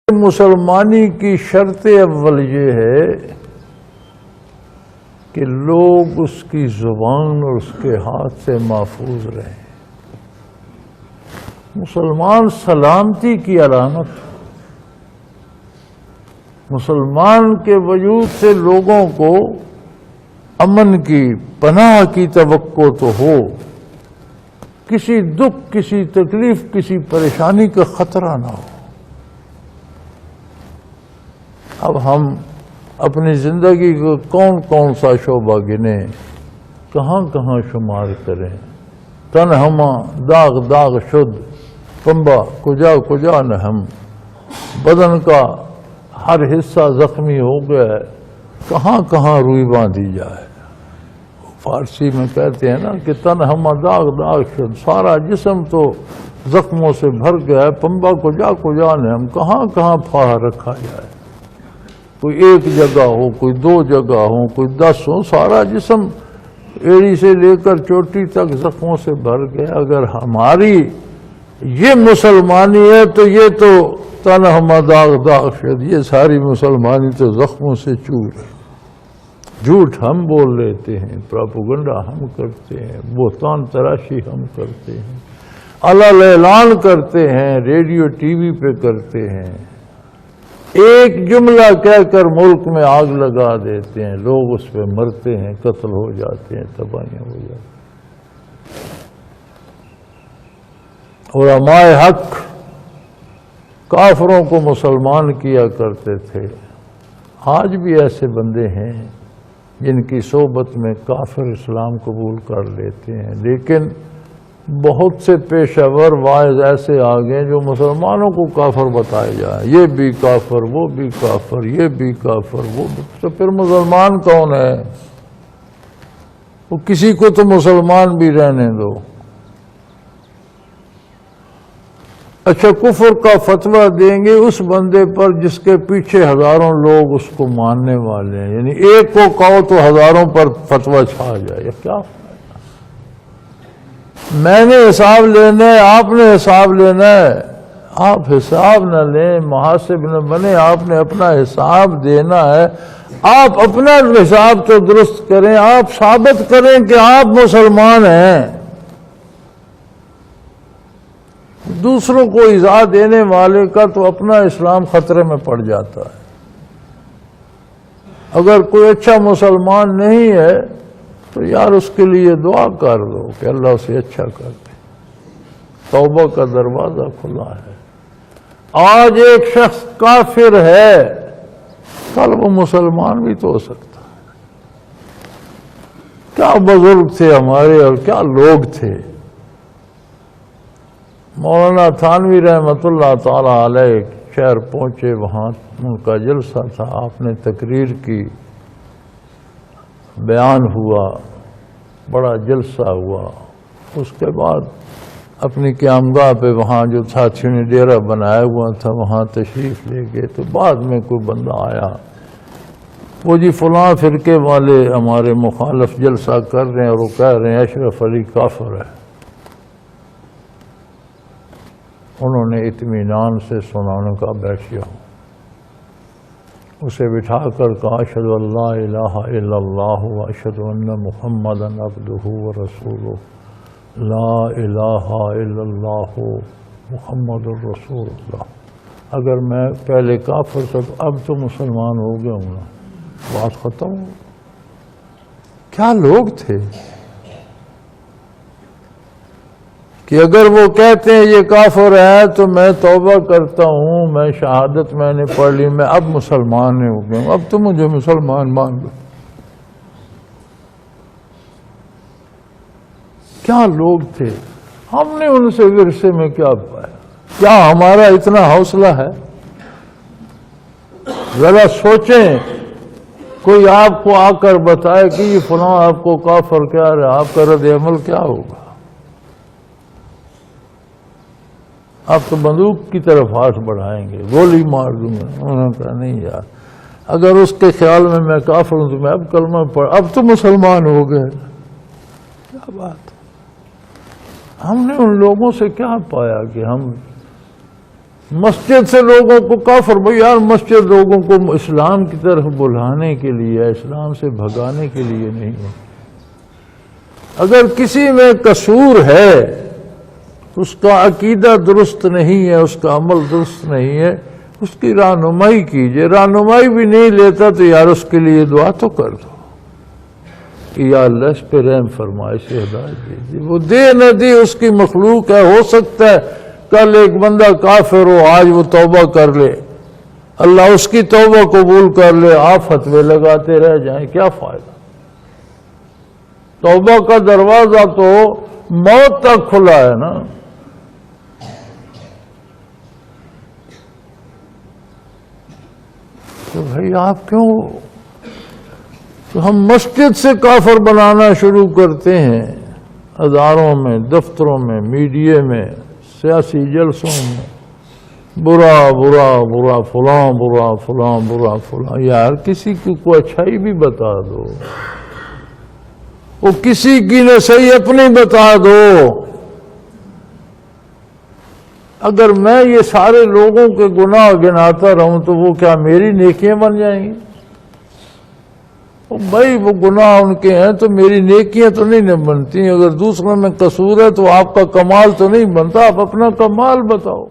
مسلمانی کی شرط اول یہ ہے کہ لوگ اس کی زبان اور اس کے ہاتھ سے محفوظ رہیں۔ مسلمان سلامتی کی علامت، مسلمان کے وجود سے لوگوں کو امن کی، پناہ کی توقع تو ہو، کسی دکھ، کسی تکلیف، کسی پریشانی کا خطرہ نہ ہو۔ اب ہم اپنی زندگی کو کون کون سا شعبہ گنیں، کہاں کہاں شمار کریں؟ تن ہما داغ داغ شد، پنبا کجا کجا نہ ہم، بدن کا ہر حصہ زخمی ہو گیا ہے، کہاں کہاں روئی باندھی جائے۔ فارسی میں کہتے ہیں نا کہ تن ہما داغ داغ شد، سارا جسم تو زخموں سے بھر گیا ہے، پنبا کجا کجا نہ ہم، کہاں کہاں پھاڑ رکھا جائے۔ کوئی ایک جگہ ہو، کوئی دو جگہ ہو، کوئی 10 ہو، سارا جسم ایڑی سے لے کر چوٹی تک زخموں سے بھر گیا۔ اگر ہماری یہ مسلمانی ہے تو یہ تو تن ہما داغ داغ شد، یہ ساری مسلمانی تو زخموں سے چور ہے۔ جھوٹ ہم بول لیتے ہیں، پراپوگنڈا ہم کرتے ہیں، بہتان تراشی ہم کرتے ہیں، علل اعلان کرتے ہیں، ریڈیو ٹی وی پہ کرتے ہیں، ایک جملہ کہہ کر ملک میں آگ لگا دیتے ہیں، لوگ اس پہ مرتے ہیں، قتل ہو جاتے ہیں، تباہیاں ہو جاتی ہیں۔ علماء حق کافروں کو مسلمان کیا کرتے تھے، آج بھی ایسے بندے ہیں جن کی صحبت میں کافر اسلام قبول کر لیتے ہیں، لیکن بہت سے پیشہ ور واعظ ایسے آ گئے جو مسلمانوں کو کافر بتائے جائیں، یہ بھی کافر، وہ بھی کافر، یہ بھی کافر، وہ بھی۔ تو پھر مسلمان کون ہے؟ وہ کسی کو تو مسلمان بھی رہنے دو۔ اچھا، کفر کا فتویٰ دیں گے اس بندے پر جس کے پیچھے ہزاروں لوگ اس کو ماننے والے ہیں، یعنی ایک کو کہو تو ہزاروں پر فتویٰ چھا جائے، یہ کیا؟ میں نے حساب لینا ہے، آپ نے حساب لینا ہے۔ آپ حساب نہ لیں، محاسب نہ بنے، آپ نے اپنا حساب دینا ہے۔ آپ اپنا حساب تو درست کریں، آپ ثابت کریں کہ آپ مسلمان ہیں۔ دوسروں کو ایذا دینے والے کا تو اپنا اسلام خطرے میں پڑ جاتا ہے۔ اگر کوئی اچھا مسلمان نہیں ہے تو یار اس کے لیے دعا کر دو کہ اللہ اسے اچھا کر دے۔ توبہ کا دروازہ کھلا ہے۔ آج ایک شخص کافر ہے، کل وہ مسلمان بھی تو ہو سکتا ہے۔ کیا بزرگ تھے ہمارے اور کیا لوگ تھے۔ مولانا تھانوی رحمۃ اللہ تعالی علیہ شہر پہنچے، وہاں ان کا جلسہ تھا، آپ نے تقریر کی، بیان ہوا، بڑا جلسہ ہوا۔ اس کے بعد اپنی قیامگاہ پہ وہاں جو ساتھیوں نے ڈیرہ بنایا ہوا تھا وہاں تشریف لے گئے، تو بعد میں کوئی بندہ آیا، وہ جی فلاں فرقے والے ہمارے مخالف جلسہ کر رہے ہیں اور وہ کہہ رہے ہیں اشرف علی کافر ہے۔ انہوں نے اطمینان سے سنا، انہوں نے کہا بیٹھ جاؤ۔ اسے بٹھا کر کہا اشہد ان لا الہ الا اللہ و اشہد ان محمدا عبدہ و رسولہ، لا الہ الا اللہ محمد الرسول اللہ۔ اگر میں پہلے کافر تھا تو اب تو مسلمان ہو گیا ہوں نا، بات ختم ہو۔ کیا لوگ تھے کہ اگر وہ کہتے ہیں یہ کافر ہے تو میں توبہ کرتا ہوں، میں شہادت میں نے پڑھ لی، میں اب مسلمان ہو گیا ہوں، اب تو مجھے مسلمان مان لو۔ کیا لوگ تھے، ہم نے ان سے ورثے میں کیا پایا؟ کیا ہمارا اتنا حوصلہ ہے؟ ذرا سوچیں، کوئی آپ کو آ کر بتائے کہ یہ فلاں آپ کو کافر کہہ رہا ہے، آپ کا رد عمل کیا ہوگا؟ آپ تو بندوق کی طرف ہاتھ بڑھائیں گے، گولی مار دوں گا۔ انہوں نے کہا نہیں یار، اگر اس کے خیال میں کافر ہوں تو میں اب کلمہ پڑھ، اب تو مسلمان ہو گئے۔ کیا بات، ہم نے ان لوگوں سے کیا پایا کہ ہم مسجد سے لوگوں کو کافر، بھائی یار مسجد لوگوں کو اسلام کی طرف بلانے کے لیے، اسلام سے بھگانے کے لیے نہیں ہے۔ اگر کسی میں قصور ہے، اس کا عقیدہ درست نہیں ہے، اس کا عمل درست نہیں ہے، اس کی رہنمائی کیجئے۔ رہنمائی بھی نہیں لیتا تو یار اس کے لیے دعا تو کر دو کہ یا اللہ اس پہ رحم فرما، اسے ہدایت دیجیے۔ وہ دے نہ دی اس کی مخلوق ہے، ہو سکتا ہے کل ایک بندہ کافر ہو، آج وہ توبہ کر لے، اللہ اس کی توبہ قبول کر لے، آپ فتوے لگاتے رہ جائیں، کیا فائدہ؟ توبہ کا دروازہ تو موت تک کھلا ہے نا۔ تو بھائی آپ کیوں، تو ہم مسجد سے کافر بنانا شروع کرتے ہیں، اداروں میں، دفتروں میں، میڈیا میں، سیاسی جلسوں میں، برا برا برا فلاں، برا فلاں، برا فلاں۔ یار کسی کو اچھائی بھی بتا دو، وہ کسی کی نہ صحیح اپنی بتا دو۔ اگر میں یہ سارے لوگوں کے گناہ گناتا رہوں تو وہ کیا میری نیکیاں بن جائیں گی؟ بھائی وہ گناہ ان کے ہیں تو میری نیکیاں تو نہیں بنتی۔ اگر دوسروں میں قصور ہے تو آپ کا کمال تو نہیں بنتا، آپ اپنا کمال بتاؤ۔